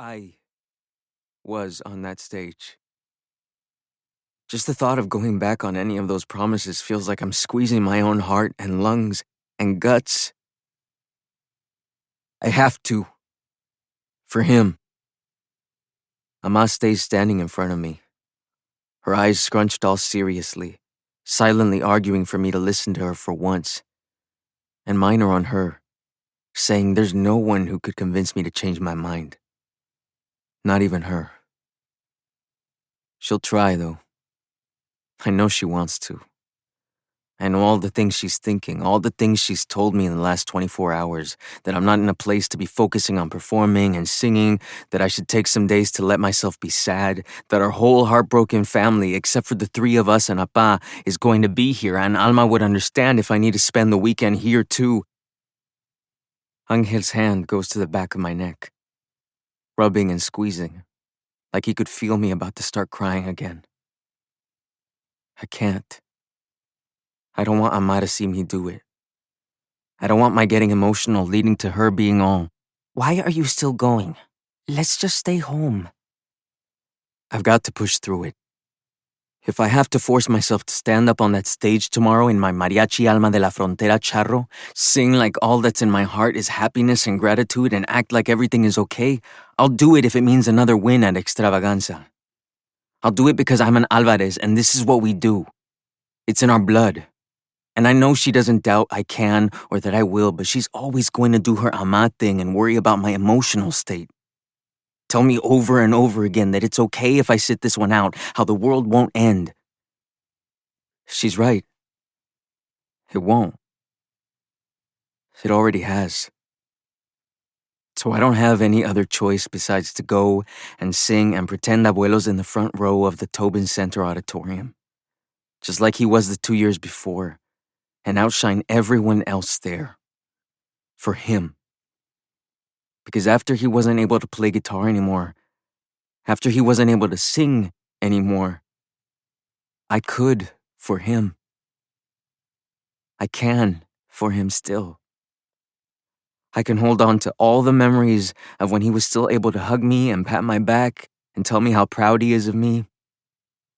I was on that stage. Just the thought of going back on any of those promises feels like I'm squeezing my own heart and lungs and guts. I have to. For him. Alma stays standing in front of me, her eyes scrunched all seriously, silently arguing for me to listen to her for once. And mine are on her, saying there's no one who could convince me to change my mind. Not even her. She'll try, though. I know she wants to. I know all the things she's thinking, all the things she's told me in the last 24 hours, that I'm not in a place to be focusing on performing and singing, that I should take some days to let myself be sad, that our whole heartbroken family, except for the three of us and Apa, is going to be here, and Alma would understand if I need to spend the weekend here too. Angel's hand goes to the back of my neck, rubbing and squeezing, like he could feel me about to start crying again. I can't. I don't want Alma to see me do it. I don't want my getting emotional leading to her being all, "Why are you still going? Let's just stay home." I've got to push through it. If I have to force myself to stand up on that stage tomorrow in my Mariachi Alma de la Frontera charro, sing like all that's in my heart is happiness and gratitude and act like everything is okay, I'll do it if it means another win at Extravaganza. I'll do it because I'm an Alvarez and this is what we do. It's in our blood. And I know she doesn't doubt I can or that I will, but she's always going to do her Alma thing and worry about my emotional state. Tell me over and over again that it's okay if I sit this one out, how the world won't end. She's right. It won't. It already has. So I don't have any other choice besides to go and sing and pretend Abuelo's in the front row of the Tobin Center Auditorium, just like he was the 2 years before, and outshine everyone else there. For him. Because after he wasn't able to play guitar anymore, after he wasn't able to sing anymore, I could for him. I can for him still. I can hold on to all the memories of when he was still able to hug me and pat my back and tell me how proud he is of me,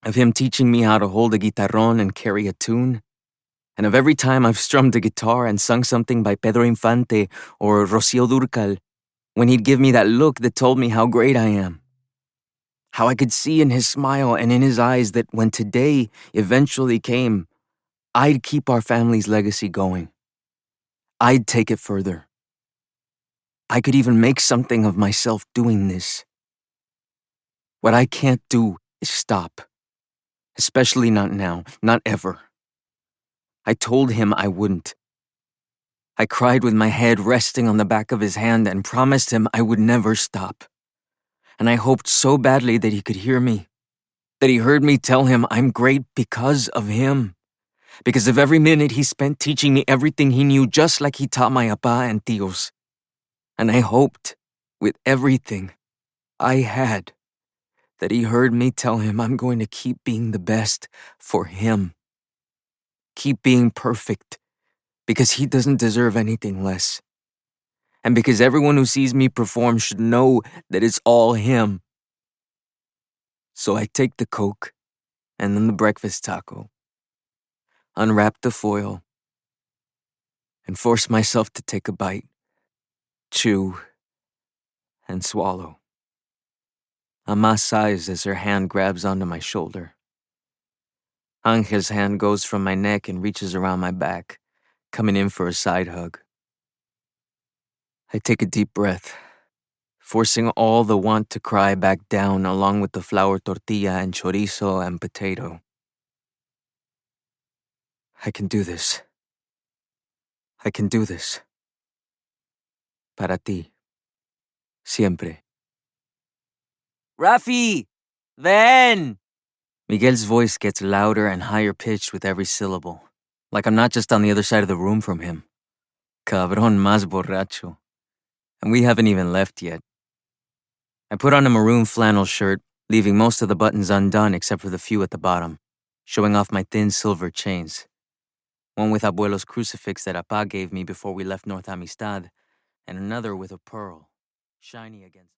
of him teaching me how to hold a guitarrón and carry a tune, and of every time I've strummed a guitar and sung something by Pedro Infante or Rocío Dúrcal, when he'd give me that look that told me how great I am. How I could see in his smile and in his eyes that when today eventually came, I'd keep our family's legacy going. I'd take it further. I could even make something of myself doing this. What I can't do is stop. Especially not now, not ever. I told him I wouldn't. I cried with my head resting on the back of his hand and promised him I would never stop. And I hoped so badly that he could hear me, that he heard me tell him I'm great because of him, because of every minute he spent teaching me everything he knew just like he taught my apa and tios. And I hoped, with everything I had, that he heard me tell him I'm going to keep being the best for him. Keep being perfect, because he doesn't deserve anything less. And because everyone who sees me perform should know that it's all him. So I take the Coke, and then the breakfast taco, unwrap the foil, and force myself to take a bite, chew, and swallow. Alma sighs as her hand grabs onto my shoulder. Angel's hand goes from my neck and reaches around my back, coming in for a side hug. I take a deep breath, forcing all the want to cry back down along with the flour tortilla and chorizo and potato. I can do this. I can do this. Para ti. Siempre. Rafie! Ven! Miguel's voice gets louder and higher pitched with every syllable, like I'm not just on the other side of the room from him. Cabrón más borracho. And we haven't even left yet. I put on a maroon flannel shirt, leaving most of the buttons undone except for the few at the bottom, showing off my thin silver chains. One with Abuelo's crucifix that Apa gave me before we left North Amistad, and another with a pearl, shiny against